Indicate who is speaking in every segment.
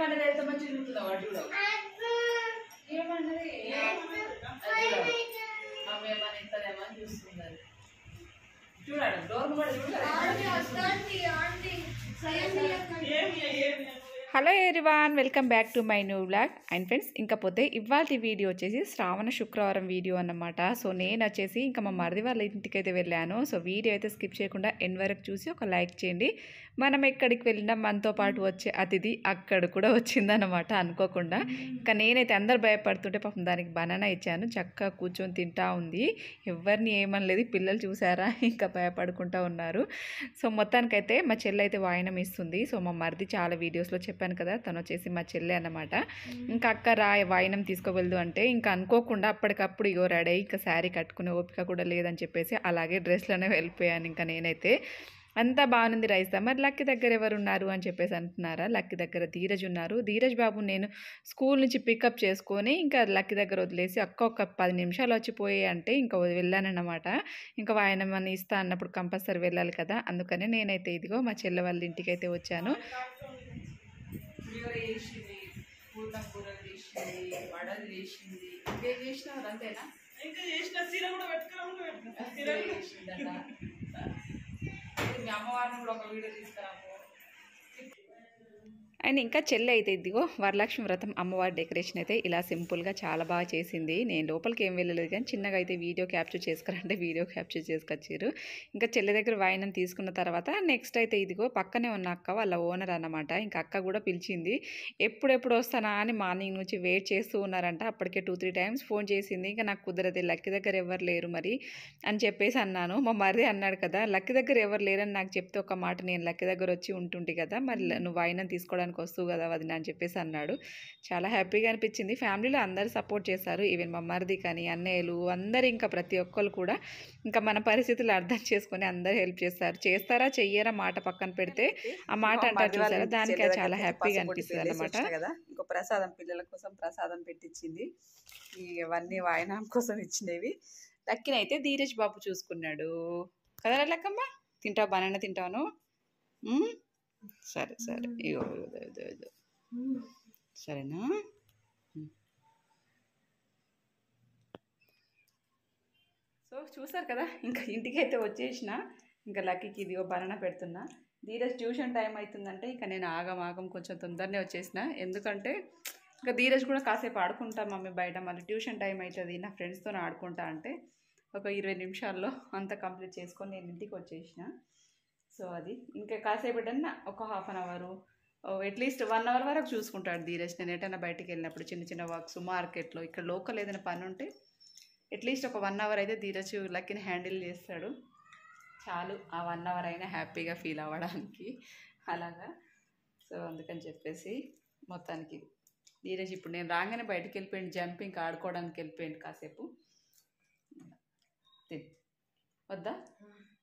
Speaker 1: ఏమన్నది ఎంత మంచిగా చూస్తుందా వాడు చూడ ఏమన్నది మమ్మీ ఏమన్నా ఇస్తుందేమో అని చూస్తుంది అది చూడండి డోర్ కూడా
Speaker 2: hello everyone, welcome back to my new vlog. And friends, ఇంకపోతే ఇవాళ వీడియో వచ్చేసి శ్రావణ శుక్రవారం వీడియో అన్నమాట. సో నేను వచ్చేసి ఇంకా మా మరిది వాళ్ళ ఇంటికి అయితే వెళ్ళాను. సో వీడియో అయితే స్కిప్ చేయకుండా ఎండ్ వరకు చూసి ఒక లైక్ చేయండి. మనం ఎక్కడికి వెళ్ళినా మనతో పాటు వచ్చే అతిథి అక్కడ కూడా వచ్చిందన్నమాట అనుకోకుండా. ఇంకా నేనైతే అందరు భయపడుతుంటే పాపం దానికి బనానా ఇచ్చాను, చక్కగా కూర్చొని తింటా ఉంది. ఎవరిని ఏమనలేదు. పిల్లలు చూసారా ఇంకా భయపడుకుంటూ ఉన్నారు. సో మొత్తానికైతే మా చెల్లి అయితే వాయినం ఇస్తుంది. సో మా మరిది చాలా వీడియోస్లో చెప్పాను కదా, తను వచ్చేసి మా చెల్లె అన్నమాట. ఇంకా అక్క రా వాయినం తీసుకోవెళ్దు అంటే ఇంకా అనుకోకుండా అప్పటికప్పుడు ఇగో రెడీ ఇంకా శారీ కట్టుకునే ఓపిక కూడా లేదని చెప్పేసి అలాగే డ్రెస్లోనే వెళ్ళిపోయాను. ఇంకా నేనైతే అంతా బాగుంది రైస్. మరి లక్కీ దగ్గర ఎవరు ఉన్నారు అని చెప్పేసి అంటున్నారా? లక్కీ దగ్గర ధీరజ్ ఉన్నారు. ధీరజ్ బాబు నేను స్కూల్ నుంచి పికప్ చేసుకొని ఇంకా లక్కీ దగ్గర వదిలేసి అక్క ఒక 10 నిమిషాలు వచ్చిపోయి అంటే ఇంకా వెళ్ళానన్నమాట. ఇంకా వాయనమని ఇస్తా అన్నప్పుడు కంపల్సరీ వెళ్ళాలి కదా, అందుకని నేనైతే ఇదిగో మా చెల్లె వాళ్ళ ఇంటికి అయితే వచ్చాను.
Speaker 1: కూరలు చేసింది, వడలు చేసింది, ఇంకేం చేసినావు అంతేనా? ఇంకా చేసిన సీర కూడా చేసిందట. మీ అమ్మవారిని కూడా ఒక వీడియో తీసుకురాము.
Speaker 2: అండ్ ఇంకా చెల్లి అయితే ఇదిగో వరలక్ష్మి వ్రతం అమ్మవారి డెకరేషన్ అయితే ఇలా సింపుల్గా చాలా బాగా చేసింది. నేను లోపలికి ఏం వెళ్ళలేదు కానీ చిన్నగా అయితే వీడియో క్యాప్చర్ చేసుకురంటే వీడియో క్యాప్చర్ చేసుకొచ్చారు. ఇంకా చెల్లి దగ్గర వాయినం తీసుకున్న తర్వాత నెక్స్ట్ అయితే ఇదిగో పక్కనే ఉన్న అక్క వాళ్ళ ఓనర్ అన్నమాట. ఇంకా అక్క కూడా పిలిచింది. ఎప్పుడెప్పుడు వస్తానా అని మార్నింగ్ నుంచి వెయిట్ చేస్తూ ఉన్నారంట. అప్పటికే 2-3 టైమ్స్ ఫోన్ చేసింది. ఇంకా నాకు కుదరదు, లక్కీ దగ్గర ఎవరు లేరు మరి అని చెప్పేసి అన్నాను. మా మరిది అన్నాడు కదా, లక్కీ దగ్గర ఎవరు లేరని నాకు చెప్తే ఒక మాట నేను లక్కీ దగ్గర వచ్చి ఉంటుంటే కదా, మరి నువ్వు వాయినం తీసుకోవడానికి వస్తూ కదా వదిన అని చెప్పేసి అన్నాడు. చాలా హ్యాపీగా అనిపించింది. ఫ్యామిలీలో అందరూ సపోర్ట్ చేశారు. ఈవెన్ మా మరిది కానీ అన్నయ్యలు అందరు ఇంకా ప్రతి ఒక్కరు కూడా ఇంకా మన పరిస్థితులు అర్థం చేసుకొని అందరూ హెల్ప్ చేస్తారు. చేస్తారా చెయ్యరా మాట పక్కన పెడితే ఆ మాట అంటారు చూసారా, దానికి చాలా హ్యాపీగా అనిపిస్తుంది అన్నమాట.
Speaker 3: కదా ఇంకో ప్రసాదం పిల్లల కోసం ప్రసాదం పెట్టించింది. ఇవన్నీ వాయనం కోసం ఇచ్చినవి.
Speaker 2: లక్కీనైతే ధీరజ్ బాబు చూసుకున్నాడు కదా. లక్కమ్మ తింటావు, బనానా తింటాను. సరే సరే, ఇగో ఇదో సరేనా. సో చూసారు కదా, ఇంకా ఇంటికైతే వచ్చేసిన. ఇంకా లక్కీకి ఇదిగో బనానా పెడుతున్నా. ధీరజ్ ట్యూషన్ టైం అవుతుందంటే ఇంకా నేను ఆగం కొంచెం తొందరనే వచ్చేసిన. ఎందుకంటే ఇంకా ధీరజ్ కూడా కాసేపు ఆడుకుంటా మమ్మీ బయట, మళ్ళీ ట్యూషన్ టైం అవుతుంది నా ఫ్రెండ్స్తో ఆడుకుంటా అంటే ఒక 20 నిమిషాల్లో అంతా కంప్లీట్ చేసుకొని నేను ఇంటికి వచ్చేసిన. సో అది ఇంకా కాసేపు ఒక 1/2 అవర్ అట్లీస్ట్ 1 అవర్ వరకు చూసుకుంటాడు ధీరజ్. నేను ఎటైనా బయటికి వెళ్ళినప్పుడు చిన్న వర్క్స్ మార్కెట్లో ఇక్కడ లోకల్ ఏదైనా పని ఉంటే అట్లీస్ట్ ఒక 1 అవర్ అయితే ధీరజ్ లక్కీని హ్యాండిల్ చేస్తాడు. చాలు ఆ 1 అవర్ అయినా హ్యాపీగా ఫీల్ అవ్వడానికి అలాగా. సో అందుకని చెప్పేసి మొత్తానికి ధీరజ్ ఇప్పుడు నేను రాగానే బయటికి వెళ్ళిపోయింది, జంపింగ్ ఆడుకోవడానికి వెళ్ళిపోయింది కాసేపు. వద్దా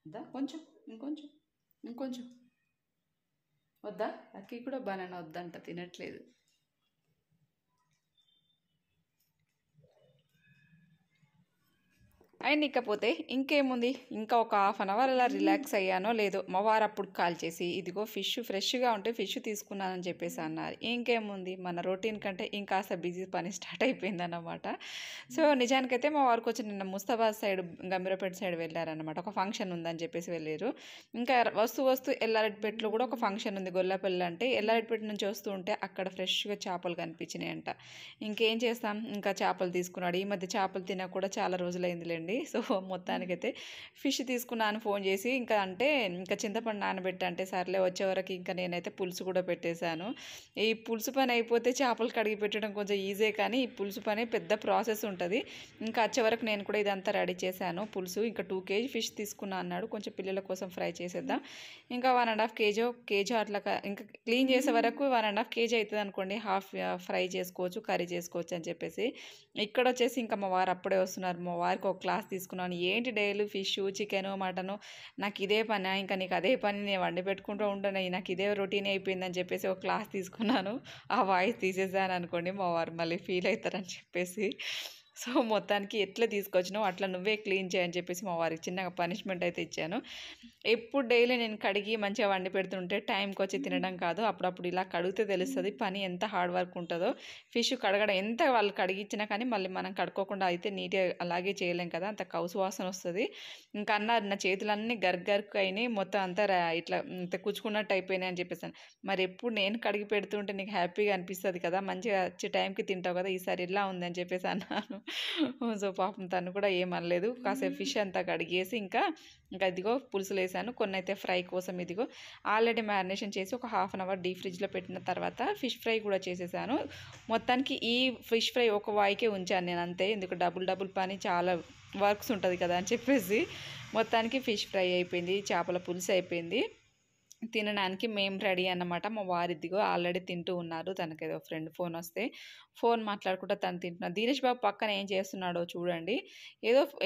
Speaker 2: వద్దా కొంచెం ఇంకొంచెం వద్దా? లక్కీ కూడా బనానా వద్దంట, తినట్లేదు. అండ్ ఇకపోతే ఇంకేముంది, ఇంకా ఒక 1/2 అవర్ అలా రిలాక్స్ అయ్యానో లేదో మా వారు అప్పుడు కాల్ చేసి ఇదిగో ఫిష్ ఫ్రెష్గా ఉంటే ఫిష్ తీసుకున్నానని చెప్పేసి అన్నారు. ఇంకేముంది, మన రొటీన్ కంటే ఇంకాస్త బిజీ పని స్టార్ట్ అయిపోయిందన్నమాట. సో నిజానికైతే మా వారికి వచ్చి నిన్న ముస్తాబాద్ సైడ్ గంభీరపేట సైడ్ వెళ్ళారనమాట. ఒక ఫంక్షన్ ఉందని చెప్పేసి వెళ్ళారు. ఇంకా వస్తూ ఎల్లారెడ్డిపేటలో కూడా ఒక ఫంక్షన్ ఉంది, గొల్లపల్లి అంటే. ఎల్లారెడ్డిపేట నుంచి వస్తూ ఉంటే అక్కడ ఫ్రెష్గా చేపలు కనిపించినాయంట. ఇంకేం చేస్తాం, ఇంకా చేపలు తీసుకున్నాడు. ఈ మధ్య చేపలు తినక కూడా చాలా రోజులైందిలేండి. సో మొత్తానికైతే ఫిష్ తీసుకున్నాను ఫోన్ చేసి. ఇంకా చింతపండు నానబెట్టి అంటే సర్లే వచ్చే వరకు ఇంకా నేనైతే పులుసు కూడా పెట్టేశాను. ఈ పులుసు పని అయిపోతే చేపలు కడిగి పెట్టడం కొంచెం ఈజీ, కానీ ఈ పులుసు పని పెద్ద ప్రాసెస్ ఉంటుంది. ఇంకా వచ్చే వరకు నేను కూడా ఇదంతా రెడీ చేశాను పులుసు. ఇంకా 2 kg ఫిష్ తీసుకున్నా అన్నాడు, కొంచెం పిల్లల కోసం ఫ్రై చేసేద్దాం. ఇంకా 1.5 kg అట్లా ఇంకా క్లీన్ చేసే వరకు 1.5 kg అవుతుంది అనుకోండి. హాఫ్ ఫ్రై చేసుకోవచ్చు, కర్రీ చేసుకోవచ్చు అని చెప్పేసి. ఇక్కడ వచ్చేసి ఇంకా మా వారు అప్పుడే వస్తున్నారు. మా వారికి ఒక క్లాస్ తీసుకున్నాను. ఏంటి డైలీ ఫిష్ చికెను మటను నాకు ఇదే పని, ఇంకా నీకు అదే పని, నేను వండి పెట్టుకుంటూ ఉంటాను, నాకు ఇదే రొటీన్ అయిపోయిందని చెప్పేసి ఒక క్లాస్ తీసుకున్నాను. ఆ వాయిస్ తీసేసాను అనుకోండి, మా వారు మళ్ళీ ఫీల్ అవుతారని చెప్పేసి. సో మొత్తానికి ఎట్లా తీసుకొచ్చినావు అట్లా నువ్వే క్లీన్ చేయని చెప్పేసి మా వారికి చిన్నగా పనిష్మెంట్ అయితే ఇచ్చాను. ఎప్పుడు డైలీ నేను కడిగి మంచిగా వండి పెడుతుంటే టైంకి వచ్చి తినడం కాదు, అప్పుడప్పుడు ఇలా కడిగితే తెలుస్తుంది పని ఎంత హార్డ్ వర్క్ ఉంటుందో. ఫిష్ కడగడం ఎంత వాళ్ళు కడిగిచ్చినా కానీ మళ్ళీ మనం కడుక్కోకుండా అయితే నీట్గా అలాగే చేయలేం కదా, అంత కౌసు వాసన వస్తుంది. ఇంకా అన్నారు నా చేతులన్నీ గర్గర్కు అయినాయి, మొత్తం అంతా ఇట్లా కుచ్చుకున్నట్టు అయిపోయినాయి అని చెప్పేసాను. మరి ఎప్పుడు నేను కడిగి పెడుతుంటే నీకు హ్యాపీగా అనిపిస్తుంది కదా, మంచిగా వచ్చే టైంకి తింటావు కదా, ఈసారి ఇలా ఉంది అని చెప్పేసి అన్నాను. సో పాపం తను కూడా ఏమనలేదు. కాసేపు ఫిష్ అంతా కడిగేసి ఇంకా ఇదిగో పులుసులు వేసాను. కొన్ని అయితే ఫ్రై కోసం ఇదిగో ఆల్రెడీ మ్యారినేషన్ చేసి ఒక హాఫ్ అన్ అవర్ డీప్ ఫ్రిడ్జ్లో పెట్టిన తర్వాత ఫిష్ ఫ్రై కూడా చేసేసాను. మొత్తానికి ఈ ఫిష్ ఫ్రై ఒక వాయికే ఉంచాను నేను అంతే, ఎందుకు డబుల్ పని చాలా వర్క్స్ ఉంటుంది కదా అని చెప్పేసి. మొత్తానికి ఫిష్ ఫ్రై అయిపోయింది, చేపల పులుసు అయిపోయింది, తినడానికి మేము రెడీ అన్నమాట. మా వారిదిగో ఆల్రెడీ తింటూ ఉన్నారు, తనకి ఏదో ఫ్రెండ్ ఫోన్ వస్తే ఫోన్ మాట్లాడుకుంటూ తను తింటున్నారు. ధీరజ్ బాబు పక్కన ఏం చేస్తున్నాడో చూడండి,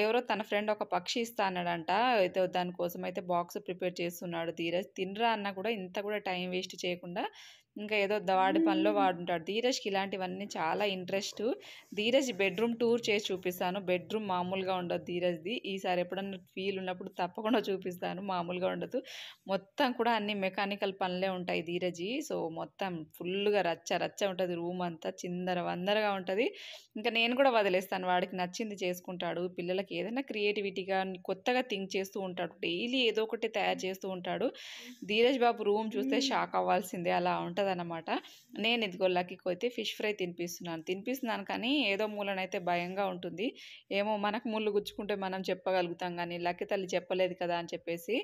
Speaker 2: ఎవరో తన ఫ్రెండ్ ఒక పక్షి ఇస్తా అన్నాడంట, అయితే దానికోసం అయితే బాక్స్ ప్రిపేర్ చేస్తున్నాడు ధీరజ్. తినరా అన్న కూడా ఇంత కూడా టైం వేస్ట్ చేయకుండా ఇంకా ఏదో వాడి పనిలో వాడుంటాడు. ధీరజ్కి ఇలాంటివన్నీ చాలా ఇంట్రెస్ట్. ధీరజ్ బెడ్రూమ్ టూర్ చేసి చూపిస్తాను, బెడ్రూమ్ మామూలుగా ఉండదు ధీరజ్ది. ఈసారి ఎప్పుడన్నా ఫీల్ ఉన్నప్పుడు తప్పకుండా చూపిస్తాను, మామూలుగా ఉండదు. మొత్తం కూడా అన్ని మెకానికల్ పనులే ఉంటాయి ధీరజీ. సో మొత్తం ఫుల్గా రచ్చ ఉంటుంది, రూమ్ అంతా చిందర వందరగా ఉంటుంది. ఇంకా నేను కూడా వదిలేస్తాను, వాడికి నచ్చింది చేసుకుంటాడు. పిల్లలకి ఏదైనా క్రియేటివిటీగా కొత్తగా థింక్ చేస్తూ ఉంటాడు, డైలీ ఏదో ఒకటి తయారు చేస్తూ ఉంటాడు. ధీరజ్ బాబు రూమ్ చూస్తే షాక్ అవ్వాల్సిందే, అలా ఉంటుంది అన్నమాట. నేను ఇదిగో లక్కీకి అయితే ఫిష్ ఫ్రై తినిపిస్తున్నాను కానీ ఏదో మూలనైతే భయంగా ఉంటుంది. ఏమో మనకు ముళ్ళు గుచ్చుకుంటే మనం చెప్పగలుగుతాం కానీ లక్కీ తల్లి చెప్పలేదు కదా అని చెప్పేసి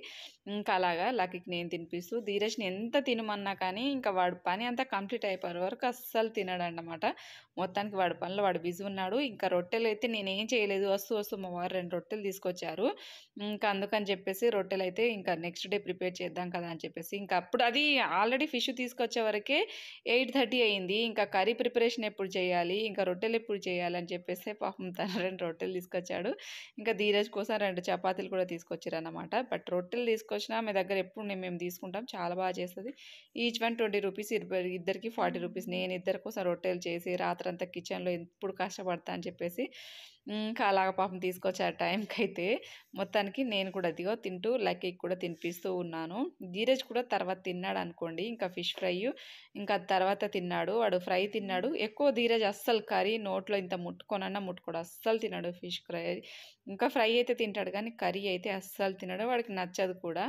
Speaker 2: ఇంకా అలాగా లక్కీకి నేను తినిపిస్తూ, ధీరజ్ని ఎంత తినమన్నా కానీ ఇంకా వాడు పని అంతా కంప్లీట్ అయిపోయే వరకు అస్సలు తినడన్నమాట. మొత్తానికి వాడి పనిలో వాడు బిజీ ఉన్నాడు. ఇంకా రొట్టెలు అయితే నేనేం చేయలేదు, వస్తూ మా వారు 2 రొట్టెలు తీసుకొచ్చారు. ఇంకా అందుకని చెప్పేసి రొట్టెలు అయితే ఇంకా నెక్స్ట్ డే ప్రిపేర్ చేద్దాం కదా అని చెప్పేసి ఇంకా అప్పుడు అది ఆల్రెడీ ఫిష్ తీసుకొచ్చే వరకే 8:30 అయింది. ఇంకా కర్రీ ప్రిపరేషన్ ఎప్పుడు చేయాలి, ఇంకా రొట్టెలు ఎప్పుడు చేయాలి అని చెప్పేసి పాపం తను 2 రొట్టెలు తీసుకొచ్చాడు. ఇంకా ధీరజ్ కోసం 2 చపాతీలు కూడా తీసుకొచ్చారు అన్నమాట. బట్ రొట్టెలు తీసుకొచ్చినా మీ దగ్గర ఎప్పుడు మేము తీసుకుంటాం, చాలా బాగా చేస్తుంది. ఈచ్ వన్ 20 రూపీస్, ఇద్దరికి 40 రూపీస్. నేను ఇద్దరి కోసం రొట్టెలు చేసి రాత్రంతా కిచెన్లో ఎప్పుడు కష్టపడతా అని చెప్పేసి ఇంకా అలాగ పాపం తీసుకొచ్చారు టైంకి అయితే. మొత్తానికి నేను కూడా అదిగో తింటూ లక్కీకి కూడా తినిపిస్తూ ఉన్నాను. ధీరజ్ కూడా తర్వాత తిన్నాడు అనుకోండి, ఇంకా ఫిష్ ఫ్రై ఇంకా తర్వాత తిన్నాడు, వాడు ఫ్రై తిన్నాడు. ఎక్కువ ధీరజ్ అస్సలు కర్రీ నోట్లో ఇంత ముట్టుకోడు, అస్సలు తిన్నాడు ఫిష్ ఫ్రై. ఇంకా ఫ్రై అయితే తింటాడు కానీ కర్రీ అయితే అస్సలు తినడు, వాడికి నచ్చదు కూడా.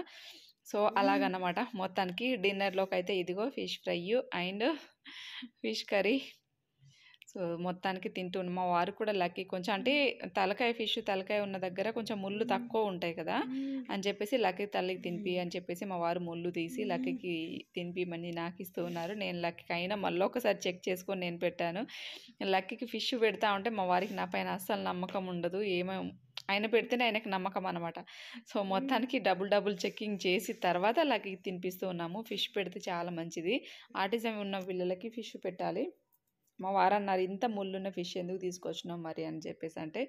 Speaker 2: సో అలాగన్నమాట. మొత్తానికి డిన్నర్లోకి అయితే ఇదిగో fish fry and fish curry. So మొత్తానికి తింటున్నాం. మా వారు కూడా లక్కీ కొంచెం అంటే తలకాయ ఉన్న దగ్గర కొంచెం ముళ్ళు తక్కువ ఉంటాయి కదా అని చెప్పేసి లక్కీ తల్లికి తినిపి అని చెప్పేసి మా వారు ముళ్ళు తీసి లక్కీకి తినిపిమని నాకు ఇస్తూ ఉన్నారు. నేను లక్కీకి అయినా మళ్ళీ ఒకసారి చెక్ చేసుకొని నేను పెట్టాను. లక్కీకి ఫిష్ పెడతా ఉంటే మా వారికి నా పైన అస్సలు నమ్మకం ఉండదు, ఆయన పెడితేనే ఆయనకు నమ్మకం అనమాట. సో మొత్తానికి డబుల్ చెక్కింగ్ చేసి తర్వాత లక్కీకి తినిపిస్తూ ఉన్నాము. ఫిష్ పెడితే చాలా మంచిది, ఆటిజం ఉన్న పిల్లలకి ఫిష్ పెట్టాలి. మా వారు అన్నారు ఇంత ముళ్ళున్న ఫిష్ ఎందుకు తీసుకొచ్చినావు మరి అని చెప్పేసి అంటే,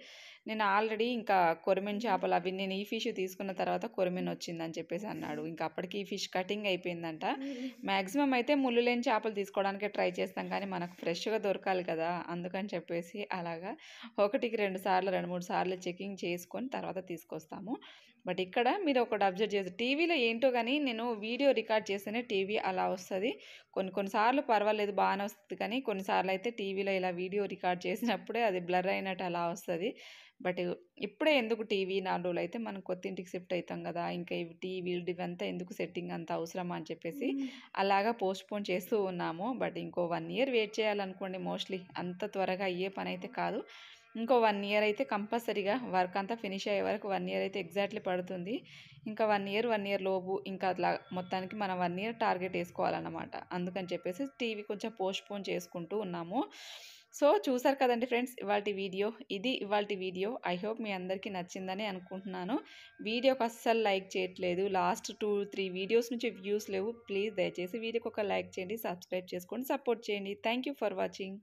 Speaker 2: నేను ఆల్రెడీ ఇంకా కొరమీన్ చేపలు అవి నేను ఈ ఫిష్ తీసుకున్న తర్వాత కొరమీన్ వచ్చిందని చెప్పేసి అన్నాడు. ఇంకా అప్పటికి ఈ ఫిష్ కటింగ్ అయిపోయిందంట. మ్యాక్సిమం అయితే ముళ్ళు లేని చేపలు తీసుకోవడానికి ట్రై చేస్తాం కానీ మనకు ఫ్రెష్గా దొరకాలి కదా, అందుకని చెప్పేసి అలాగా 1కి 2 సార్లు 2-3 సార్లు చెకింగ్ చేసుకొని తర్వాత తీసుకొస్తాము. బట్ ఇక్కడ మీరు ఒకటి అబ్జర్వ్ చేసి, టీవీలో ఏంటో కానీ నేను వీడియో రికార్డ్ చేస్తేనే టీవీ అలా వస్తుంది. కొన్నిసార్లు పర్వాలేదు బాగానే వస్తుంది, కానీ కొన్నిసార్లు అయితే టీవీలో ఇలా వీడియో రికార్డ్ చేసినప్పుడే అది బ్లర్ అయినట్టు అలా వస్తుంది. బట్ ఇప్పుడే ఎందుకు టీవీ 4 రోజులు అయితే మనం కొత్త ఇంటికి షిఫ్ట్ అవుతాం కదా, ఇంకా ఇవి టీవీలు ఇవంతా ఎందుకు సెట్టింగ్ అంత అవసరమా అని చెప్పేసి అలాగా పోస్ట్పోన్ చేస్తూ ఉన్నాము. బట్ ఇంకో 1 ఇయర్ వెయిట్ చేయాలనుకోండి, మోస్ట్లీ అంత త్వరగా అయ్యే పని అయితే కాదు. ఇంకో 1 ఇయర్ అయితే కంపల్సరీగా వర్క్ అంతా ఫినిష్ అయ్యే వరకు 1 ఇయర్ అయితే ఎగ్జాక్ట్లీ పడుతుంది. ఇంకా 1 ఇయర్ లోపు ఇంకా అట్లా మొత్తానికి మనం 1 ఇయర్ టార్గెట్ వేసుకోవాలన్నమాట. అందుకని చెప్పేసి టీవీ కొంచెం పోస్ట్పోన్ చేసుకుంటూ ఉన్నాము. సో చూసారు కదండి ఫ్రెండ్స్ ఇవాల్టి వీడియో. ఐ హోప్ మీ అందరికీ నచ్చిందని అనుకుంటున్నాను. వీడియోకి అస్సలు లైక్ చేయట్లేదు, లాస్ట్ 2-3 వీడియోస్ నుంచి వ్యూస్ లేవు. ప్లీజ్ దయచేసి వీడియోకి ఒక లైక్ చేయండి, సబ్స్క్రైబ్ చేసుకోండి, సపోర్ట్ చేయండి. Thank you for watching.